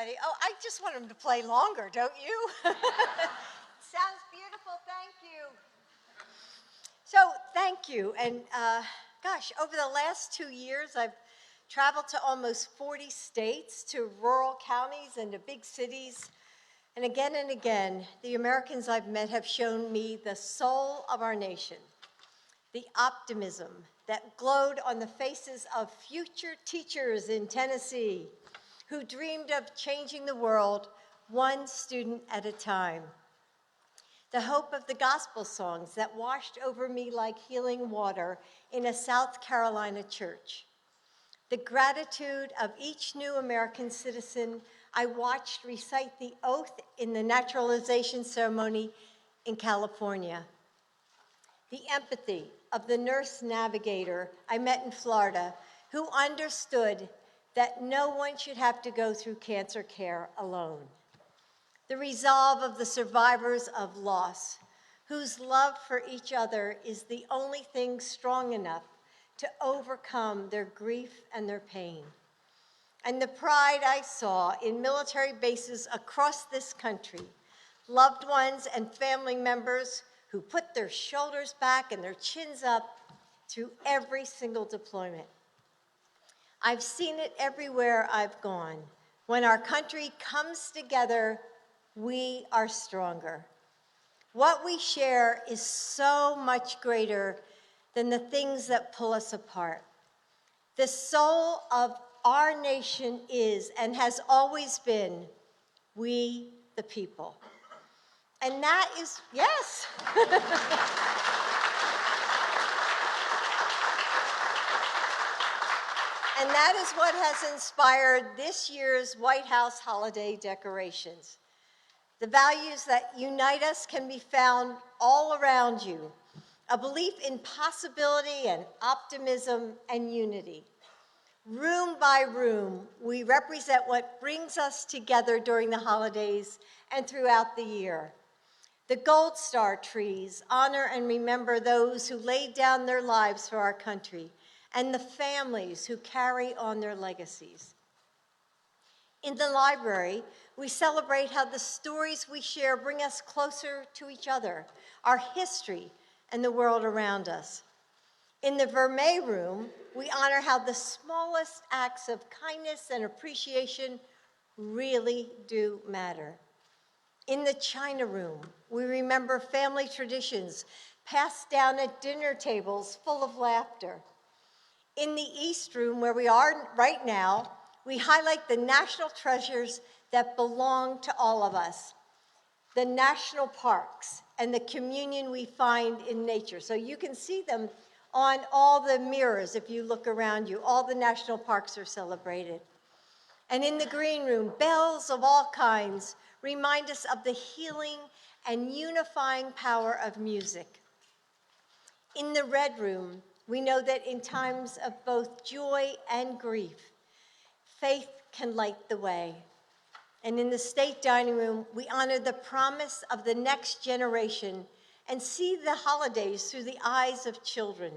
everybody. Oh, I just want them to play longer, don't you? Sounds beautiful, thank you. So, thank you. And gosh, over the last 2 years, I've traveled to almost 40 states, to rural counties and to big cities. And again, the Americans I've met have shown me the soul of our nation, the optimism that glowed on the faces of future teachers in Tennessee who dreamed of changing the world one student at a time. The hope of the gospel songs that washed over me like healing water in a South Carolina church. The gratitude of each new American citizen I watched recite the oath in the naturalization ceremony in California. The empathy of the nurse navigator I met in Florida who understood that no one should have to go through cancer care alone. The resolve of the survivors of loss, whose love for each other is the only thing strong enough to overcome their grief and their pain. And the pride I saw in military bases across this country, loved ones and family members who put their shoulders back and their chins up through every single deployment. I've seen it everywhere I've gone. When our country comes together, we are stronger. What we share is so much greater than the things that pull us apart. The soul of our nation is and has always been we the people. And that is, yes. And that is what has inspired this year's White House holiday decorations. The values that unite us can be found all around you. A belief in possibility and optimism and unity. Room by room, we represent what brings us together during the holidays and throughout the year. The Gold Star trees honor and remember those who laid down their lives for our country and the families who carry on their legacies. In the library, we celebrate how the stories we share bring us closer to each other, our history, and the world around us. In the Vermeer room, we honor how the smallest acts of kindness and appreciation really do matter. In the China room, we remember family traditions passed down at dinner tables full of laughter. In the East room, where we are right now, we highlight the national treasures that belong to all of us, the national parks and the communion we find in nature. So you can see them on all the mirrors if you look around you. All the national parks are celebrated. And in the green room, bells of all kinds remind us of the healing and unifying power of music. In the red room, we know that in times of both joy and grief, faith can light the way. And in the state dining room, we honor the promise of the next generation and see the holidays through the eyes of children.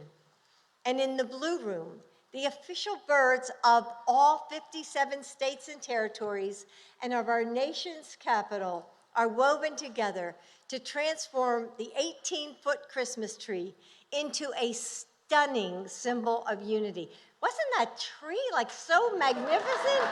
And in the blue room, the official birds of all 57 states and territories and of our nation's capital are woven together to transform the 18-foot Christmas tree into a stunning symbol of unity. Wasn't that tree like so magnificent?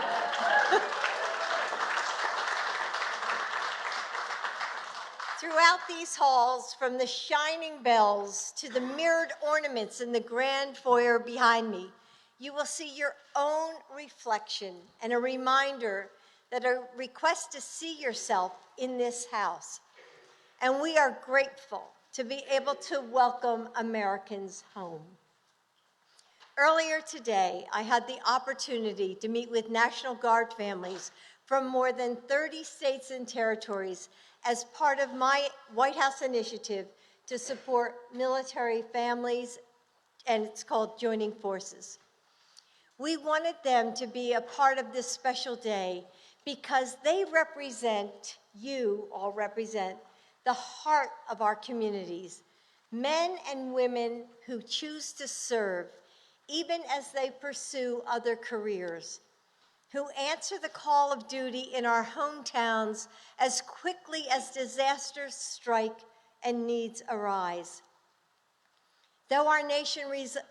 Throughout these halls, from the shining bells to the mirrored ornaments in the grand foyer behind me, you will see your own reflection and a reminder that a request to see yourself in this house. And we are grateful to be able to welcome Americans home. Earlier today, I had the opportunity to meet with National Guard families from more than 30 states and territories as part of my White House initiative to support military families, and it's called Joining Forces. We wanted them to be a part of this special day because they represent, you all represent, the heart of our communities, men and women who choose to serve even as they pursue other careers, who answer the call of duty in our hometowns as quickly as disasters strike and needs arise. Though our nation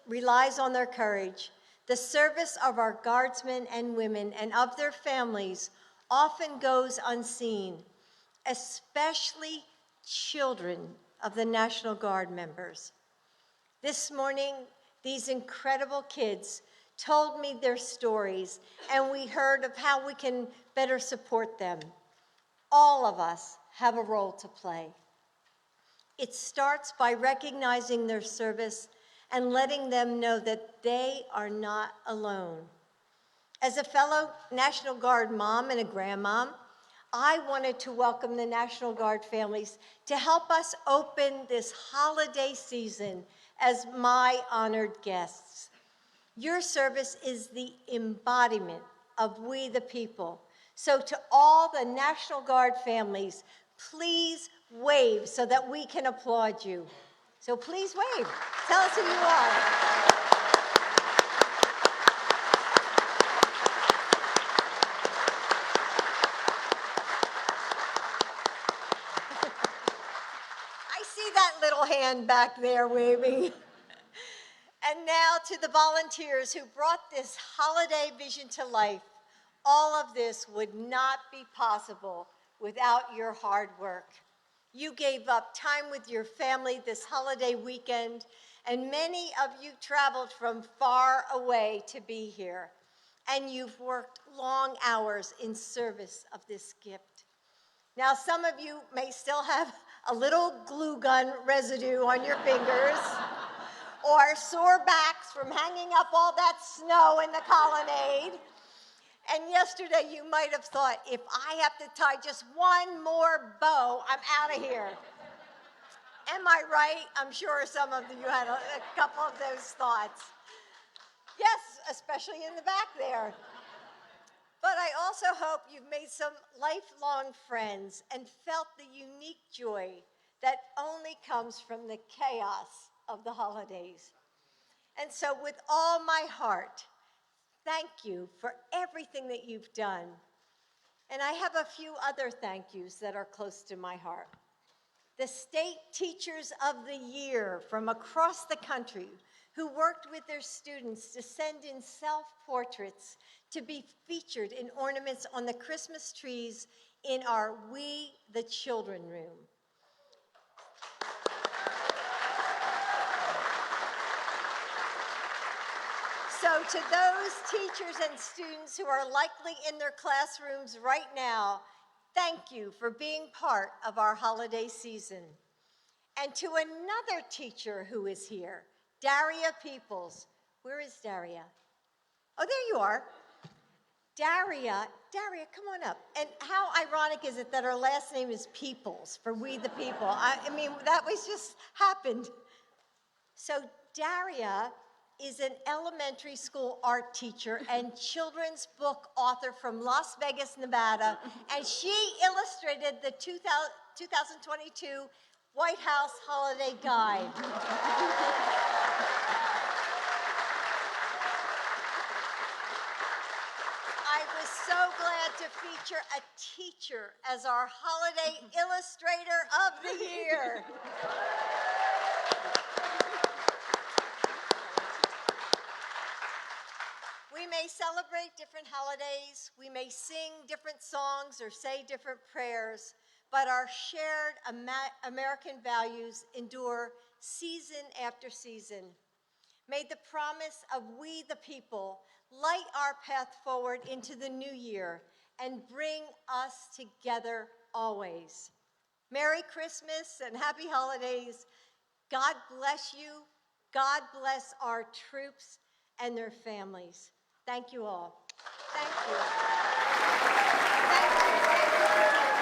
relies on their courage, the service of our guardsmen and women and of their families often goes unseen, especially children of the National Guard members. This morning, these incredible kids told me their stories, and we heard of how we can better support them. All of us have a role to play. It starts by recognizing their service and letting them know that they are not alone. As a fellow National Guard mom and a grandmom, I wanted to welcome the National Guard families to help us open this holiday season as my honored guests. Your service is the embodiment of we the people. So to all the National Guard families, please wave so that we can applaud you. So please wave. Tell us who you are. I see that little hand back there waving. And now to the volunteers who brought this holiday vision to life. All of this would not be possible without your hard work. You gave up time with your family this holiday weekend, and many of you traveled from far away to be here. And you've worked long hours in service of this gift. Now, some of you may still have a little glue gun residue on your fingers, or sore backs from hanging up all that snow in the colonnade. And yesterday you might have thought, if I have to tie just one more bow, I'm out of here. Am I right? I'm sure some of you had a couple of those thoughts. Yes, especially in the back there. But I also hope you've made some lifelong friends and felt the unique joy that only comes from the chaos of the holidays. And so with all my heart, thank you for everything that you've done. And I have a few other thank yous that are close to my heart. The State Teachers of the Year from across the country who worked with their students to send in self-portraits to be featured in ornaments on the Christmas trees in our We the Children room. So to those teachers and students who are likely in their classrooms right now, thank you for being part of our holiday season. And to another teacher who is here, Daria Peoples. Where is Daria? Oh, there you are. Daria, come on up. And how ironic is it that her last name is Peoples, for We the People? I mean, that was just happened. So Daria is an elementary school art teacher and children's book author from Las Vegas, Nevada, and she illustrated the 2022 White House Holiday Guide. I was so glad to feature a teacher as our Holiday Illustrator of the Year. We may celebrate different holidays, we may sing different songs or say different prayers, but our shared American values endure season after season. May the promise of We the People light our path forward into the new year and bring us together always. Merry Christmas and happy holidays. God bless you. God bless our troops and their families. Thank you all. Thank you. Thank you.